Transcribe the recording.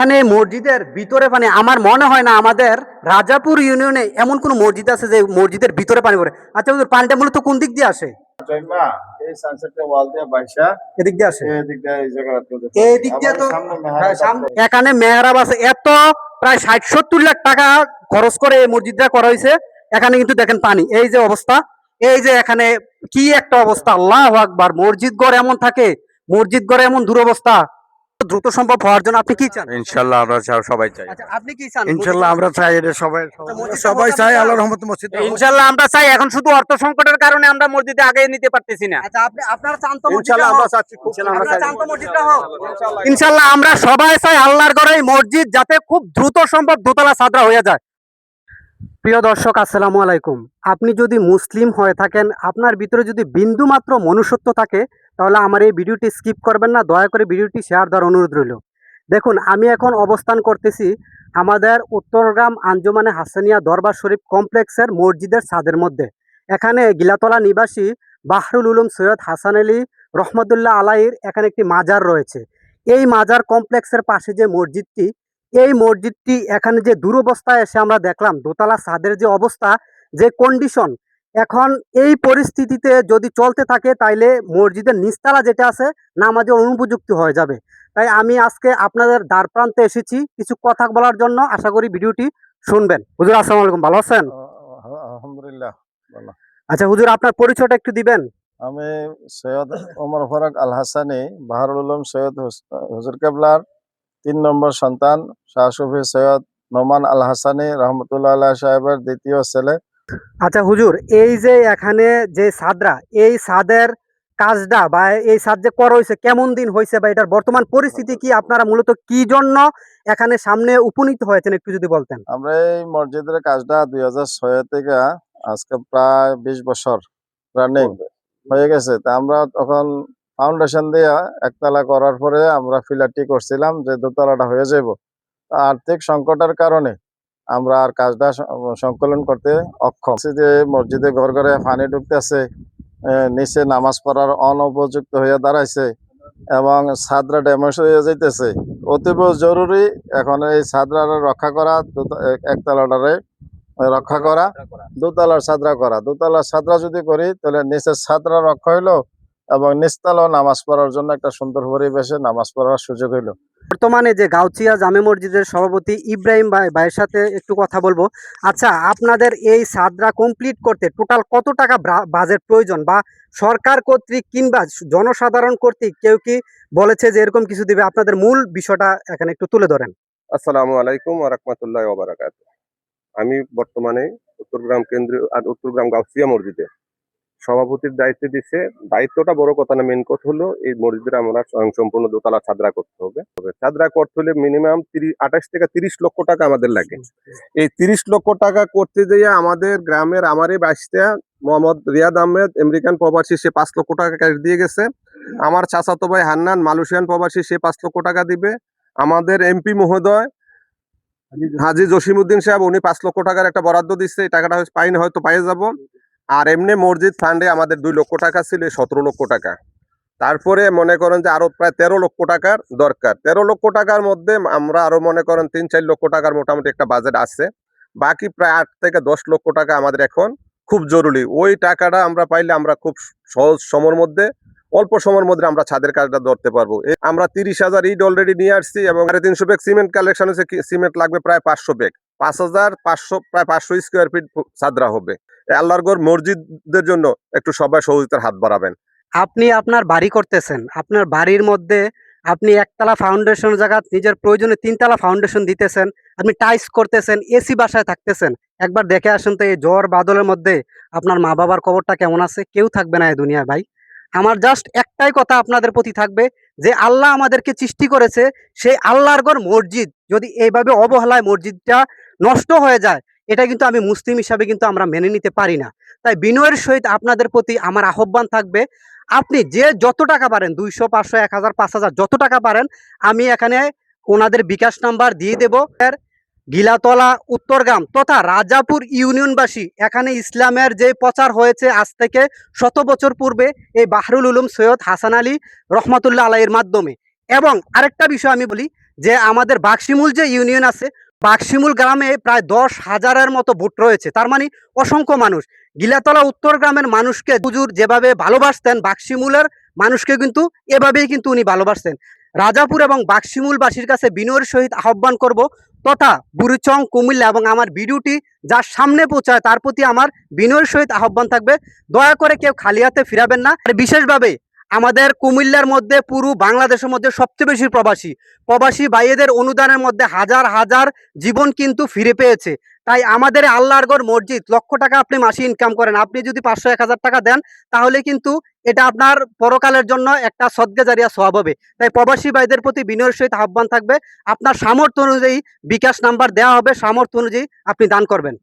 মানে মসজিদের ভিতরে পানি আমার মনে হয় না আমাদের রাজাপুর ইউনিয়নে এমন কোন মসজিদ আছে যে মসজিদের ভিতরে পানি পড়ে। আচ্ছা হুজুর, পানিটা মূলত কোন দিক দিয়ে আসে? না, এই সানসেটটা ওয়াল দিয়ে বাইসা এদিক দিয়ে আসে? এই দিক দিয়ে এই জায়গাটা এই দিক দিয়ে তো সামনে হ্যাঁ, মেহরাব আছে। এখানে মেহরাব আছে। এত প্রায় 60-70 লাখ টাকা খরচ করে এই মসজিদটা করা হয়েছে। এখানে কিন্তু দেখেন পানি, এই যে অবস্থা, এই যে এখানে কি একটা অবস্থা! আল্লাহু আকবার। মসজিদ ঘর এমন থাকে, মসজিদ ঘরে এমন দুরবস্থা। দ্রুত সম্ভব হওয়ার জন্য আপনি কি চান? ইনশাল্লাহ আমরা সবাই চাই। আচ্ছা, আপনি কি চান? ইনশাল্লাহ আমরা চাই, এটা সবাই মসজিদটা সবাই হোক চাই। আপনার? আল্লাহর রহমতে মসজিদ ইনশাল্লাহ আমরা চাই। এখন শুধু অর্থ সংকটের কারণে আমরা মসজিদে আগে নিতে পারতেছি না। আচ্ছা, আপনারা চান তো মসজিদটা ইনশাল্লাহ আমরা হোক? চাচ্ছি, আপনারা চান তো মসজিদটা হোক? ইনশাল্লাহ আমরা সবাই চাই আল্লাহর ঘরে এই মসজিদ যাতে খুব দ্রুত সম্ভব দোতলা ছাদরা হয়ে যায়। প্রিয় দর্শক, আসসালামু আলাইকুম। আপনি যদি মুসলিম হয়ে থাকেন, আপনার ভিতরে যদি বিন্দু মাত্র মনুষ্যত্ব থাকে, তাহলে আমার এই ভিডিওটি স্কিপ করবেন না। দয়া করে ভিডিওটি শেয়ার দেওয়ার অনুরোধ রইল। দেখুন, আমি এখন অবস্থান করতেছি আমাদের উত্তরগ্রাম আঞ্জুমানে হাসানিয়া দরবার শরীফ কমপ্লেক্সের মসজিদের ছাদের মধ্যে। এখানে গিলাতলা নিবাসী বাহরুল উলুম সৈয়দ হাসান আলী রহমতুল্লাহ আলাইর এখানে একটি মাজার রয়েছে। এই মাজার কমপ্লেক্সের পাশে যে মসজিদটি, এই মসজিদটি এখানে যে দুরবস্থায় এসে আমরা দেখলাম, দোতলা ছাদের যে অবস্থা, যে কন্ডিশন, এখন এই পরিস্থিতিতে যদি চলতে থাকে তাইলে মসজিদের নিচতলা যেটা আছে নামাজের অনুপযুক্ত হয়ে যাবে। তাই আমি আজকে আপনাদের দ্বার প্রান্তে এসেছি কিছু কথা বলার জন্য। আশা করি ভিডিওটি শুনবেন। হুজুর, আসসালামু আলাইকুম, ভালো আছেন? আলহামদুলিল্লাহ ভালো। আচ্ছা হুজুর, আপনার পরিচয়টা একটু দিবেন? আমি সৈয়দ ওমর ফারুক আল হাসানি, বাহারুল উলুম সৈয়দ হুজুর কেবলার 3 নম্বর সন্তান, শাহ সুফি সৈয়দ নোমান আল হাসানি রহমতুল্লাহ আল্লাহ সাহেবের দ্বিতীয় ছেলে। আচ্ছা হুজুর, এই যে এখানে যে ছাদরা, এই ছাদের কাজটা বা এই ছাদ যে করা হয়েছে কেমন দিন হয়েছে, বা এটার বর্তমান পরিস্থিতি কি, আপনারা মূলত কি জন্য এখানে সামনে উপনীত হয়েছেন একটু যদি বলতেন। আমরা এই মসজিদের কাজটা 2006 থেকে আজকে প্রায় 20 বছর রানিং হয়ে গেছে। তা আমরা তখন ফাউন্ডেশন দিয়ে একতলা করার পরে আমরা ফিলারটি করছিলাম যে দোতলাটা হয়ে যাব। আর্থিক সংকটের কারণে আমরা আর কাজটা সংকলন করতে অক্ষম। যে মসজিদে ঘর ঘরে পানি ঢুকতেছে, নিচে নামাজ পড়ার অনুপযুক্ত হয়ে দাঁড়াইছে এবং ছাদরা ড্যামেজ হয়ে যাইতেছে। অতীব জরুরি এখন এই ছাদরা রক্ষা করা, একতলাটারে রক্ষা করা, দোতলার ছাদরা করা। দোতলার ছাদরা যদি করি তাহলে নিচের ছাদরা রক্ষা হইলো এবং নিচতলাও নামাজ পড়ার জন্য একটা সুন্দর পরিবেশে নামাজ পড়ার সুযোগ হইলো। বর্তমানে যে গাউছিয়া জামে মসজিদের সভাপতি ইব্রাহিম ভাইয়ের সাথে একটু কথা বলবো। আচ্ছা, আপনাদের এই ছাদরা কমপ্লিট করতে টোটাল কত টাকা বাজেট প্রয়োজন, বা সরকার কর্তৃক কিংবা জনসাধারণ কর্তৃক কেউ কি বলেছে যে এরকম কিছু দিবে? আপনাদের মূল বিষয়টা এখানে একটু তুলে ধরেন। আসসালামু আলাইকুম ওয়া রাহমাতুল্লাহি ওয়া বারাকাতুহু। আমি বর্তমানে উত্তরগ্রাম গাউসিয়া মসজিদে সভাপতির দায়িত্ব দিচ্ছে। দায়িত্বটা বড় কথা না, মেন কথা হলো এই মসজিদে আমরা সম্পূর্ণ দোতলা ছাদরা করতে হবে। ছাদরা করতে হলে মিনিমাম 28 থেকে 30 লক্ষ টাকা আমাদের লাগে। এই 30 লক্ষ টাকা করতে যেয়ে আমাদের গ্রামের আমারই বাসিন্দা মোহাম্মদ রিয়াদ আহমেদ আমেরিকান প্রবাসী, সে 5 লক্ষ টাকা ক্যাশ দিয়ে গেছে। আমার চাচাতো ভাই হান্নান মালয়েশিয়ান প্রবাসী, সে 5 লক্ষ টাকা দিবে। আমাদের এমপি মহোদয় হাজী জসিমউদ্দিন সাহেব, উনি 5 লক্ষ টাকার একটা বরাদ্দ দিচ্ছে। এই টাকাটা পাইনি, হয়তো পাইয়ে যাব। আর এমনি মসজিদ ফান্ডে আমাদের 2 লক্ষ টাকা ছিল, 17 লক্ষ টাকা। তারপরে মনে করেন যে আরো প্রায় 13 লক্ষ টাকার দরকার। 13 লক্ষ টাকার মধ্যে আমরা আরো মনে করেন 3-4 লক্ষ টাকার মোটামুটি একটা বাজেট আছে। বাকি প্রায় 8 থেকে 10 লক্ষ টাকা আমাদের এখন খুব জরুরি। ওই টাকাটা আমরা পাইলে আমরা খুব সহজ সময়ের মধ্যে, অল্প সময়ের মধ্যে আমরা ছাদের কাজটা ধরতে পারবো। আমরা 30,000 ইট অলরেডি নিয়ে আসছি এবং 350 ব্যাগ সিমেন্ট কালেকশন হচ্ছে। সিমেন্ট লাগবে প্রায় 500 ব্যাগ। 5,500 প্রায় 500 স্কোয়ার ফিট ছাদরা হবে। আল্লাহর ঘর মসজিদের জন্য একটু সবাই সহযোগিতার হাত বাড়াবেন। আপনি আপনার বাড়ি করতেছেন, আপনার বাড়ির মধ্যে আপনি একতলা ফাউন্ডেশন জায়গা নিজের প্রয়োজনে 3তলা ফাউন্ডেশন দিতেছেন, আপনি টাইলস করতেছেন, এসি বাসায় থাকতেছেন। একবার দেখে আসুন তো এই ঝড় বাদলের মধ্যে আপনার মা বাবার কবরটা কেমন আছে? কেউ থাকবে না এই দুনিয়ায় ভাই। আমার জাস্ট একটাই কথা আপনাদের প্রতি থাকবে, যে আল্লাহ আমাদেরকে সৃষ্টি করেছে, সেই আল্লাহর ঘর মসজিদ যদি এইভাবে অবহেলায় মসজিদটা নষ্ট হয়ে যায়, এটা কিন্তু আমি মুসলিম হিসাবে কিন্তু আমরা মেনে নিতে পারি না। তাই বিনয়ের সহিত আপনাদের প্রতি আমার আহ্বান থাকবে, আপনি যে যত টাকা পারেন, 200, 500, 1000, 5000 যত টাকা পারেন, আমি এখানে ওনাদের বিকাশ নাম্বার দিয়ে দেব। গিলাতলা উত্তরগ্রাম তথা রাজাপুর ইউনিয়নবাসী এখানে ইসলামের যে প্রচার হয়েছে আজ থেকে 100 বছর পূর্বে এই বাহরুল উলুম সৈয়দ হাসান আলী রহমতুল্লাহ আলাইয়ের মাধ্যমে। এবং আরেকটা বিষয় আমি বলি, যে আমাদের বাক্সিমূল যে ইউনিয়ন আছে, বাক্সিমূল গ্রামে প্রায় 10,000-এর মতো ভোট রয়েছে। তার মানে অসংখ্য মানুষ। গিলাতলা উত্তর গ্রামের মানুষকে হুজুর যেভাবে ভালোবাসতেন, বাক্সিমূলের মানুষকে কিন্তু এভাবেই কিন্তু উনি ভালোবাসতেন। রাজাপুর এবং বাক্সিমূলবাসীর কাছে বিনয়ের সহিত আহ্বান করব, তথা বুড়িচং, কুমিল্লা এবং আমার ভিডিওটি যার সামনে পৌঁছায় তার প্রতি আমার বিনয়ের সহিত আহ্বান থাকবে, দয়া করে কেউ খালি হাতে ফিরাবেন না। আর বিশেষভাবে আমাদের কুমিল্লার মধ্যে, পুরো বাংলাদেশের মধ্যে সবচেয়ে বেশি প্রবাসী ভাইয়েদের অনুদানের মধ্যে হাজার হাজার জীবন কিন্তু ফিরে পেয়েছে। তাই আমাদের এই আল্লাহর ঘর মসজিদ, লক্ষ টাকা আপনি মাসে ইনকাম করেন, আপনি যদি 500-1000 টাকা দেন তাহলে কিন্তু এটা আপনার পরকালের জন্য একটা সদকা জারিয়া সওয়াব হবে। তাই প্রবাসী ভাইদের প্রতি বিনয়ের সহিত আহ্বান থাকবে, আপনার সামর্থ্য অনুযায়ী বিকাশ নাম্বার দেওয়া হবে, সামর্থ্য অনুযায়ী আপনি দান করবেন।